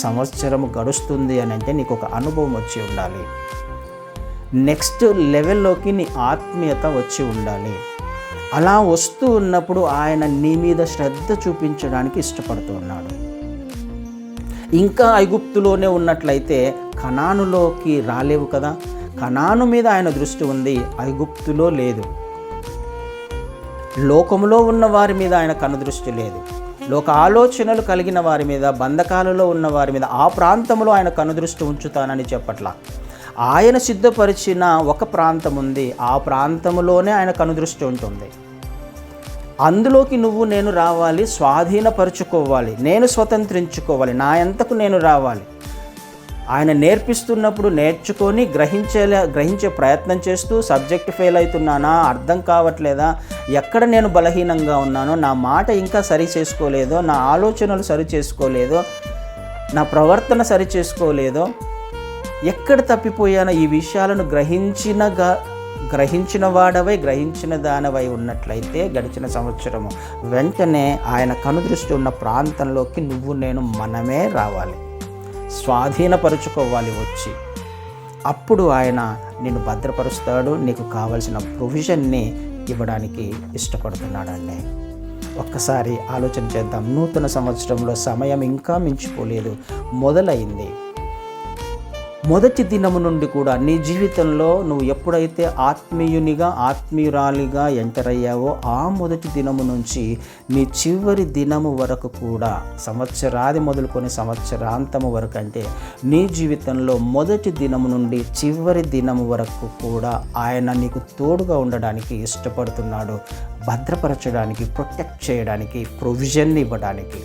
సంవత్సరం గడుస్తుంది అని అంటే నీకు ఒక అనుభవం వచ్చి ఉండాలి. నెక్స్ట్ లెవెల్లోకి నీ ఆత్మీయత వచ్చి ఉండాలి. అలా వస్తూ ఉన్నప్పుడు ఆయన నీ మీద శ్రద్ధ చూపించడానికి ఇష్టపడుతూ ఉన్నాడు. ఇంకా ఐగుప్తులోనే ఉన్నట్లయితే కనానులోకి రాలేవు కదా. కనాను మీద ఆయన దృష్టి ఉంది, ఐగుప్తులో లేదు. లోకములో ఉన్న వారి మీద ఆయన కనుదృష్టి లేదు. లోక ఆలోచనలు కలిగిన వారి మీద, బంధకాలలో ఉన్న వారి మీద, ఆ ప్రాంతంలో ఆయన కనుదృష్టి ఉంచుతానని చెప్పట్లా. ఆయన సిద్ధపరిచిన ఒక ప్రాంతం ఉంది, ఆ ప్రాంతంలోనే ఆయన కనుదృష్టి ఉంటుంది. అందులోకి నువ్వు నేను రావాలి, స్వాధీనపరుచుకోవాలి, నేను స్వతంత్రించుకోవాలి, నా అంతకు నేను రావాలి. ఆయన నేర్పిస్తున్నప్పుడు నేర్చుకొని గ్రహించే ప్రయత్నం చేస్తూ, సబ్జెక్ట్ ఫెయిల్ అవుతున్నానా, అర్థం కావట్లేదా, ఎక్కడ నేను బలహీనంగా ఉన్నానో, నా మాట ఇంకా సరి చేసుకోలేదో, నా ఆలోచనలు సరి చేసుకోలేదో, నా ప్రవర్తన సరి చేసుకోలేదో, ఎక్కడ తప్పిపోయానో, ఈ విషయాలను గ్రహించిన వాడవై, గ్రహించిన దానవై ఉన్నట్లయితే గడిచిన సంవత్సరము వెంటనే ఆయన కనుదృష్టి ఉన్న ప్రాంతంలోకి నువ్వు నేను మనమే రావాలి, స్వాధీనపరుచుకోవాలి వచ్చి. అప్పుడు ఆయన నిన్ను భద్రపరుస్తాడు, నీకు కావలసిన ప్రొవిజన్ని ఇవ్వడానికి ఇష్టపడుతున్నాడండి. ఒక్కసారి ఆలోచన చేద్దాం. నూతన సంవత్సరంలో సమయం ఇంకా మించిపోలేదు, మొదలైంది. మొదటి దినము నుండి కూడా నీ జీవితంలో నువ్వు ఎప్పుడైతే ఆత్మీయునిగా, ఆత్మీయురాలిగా ఎంటర్ అయ్యావో ఆ మొదటి దినము నుంచి నీ చివరి దినము వరకు కూడా, సంవత్సరాది మొదలుకొని సంవత్సరాంతము వరకు, అంటే నీ జీవితంలో మొదటి దినము నుండి చివరి దినము వరకు కూడా ఆయన నీకు తోడుగా ఉండడానికి ఇష్టపడుతున్నాడు, భద్రపరచడానికి, ప్రొటెక్ట్ చేయడానికి, ప్రొవిజన్ ఇవ్వడానికి.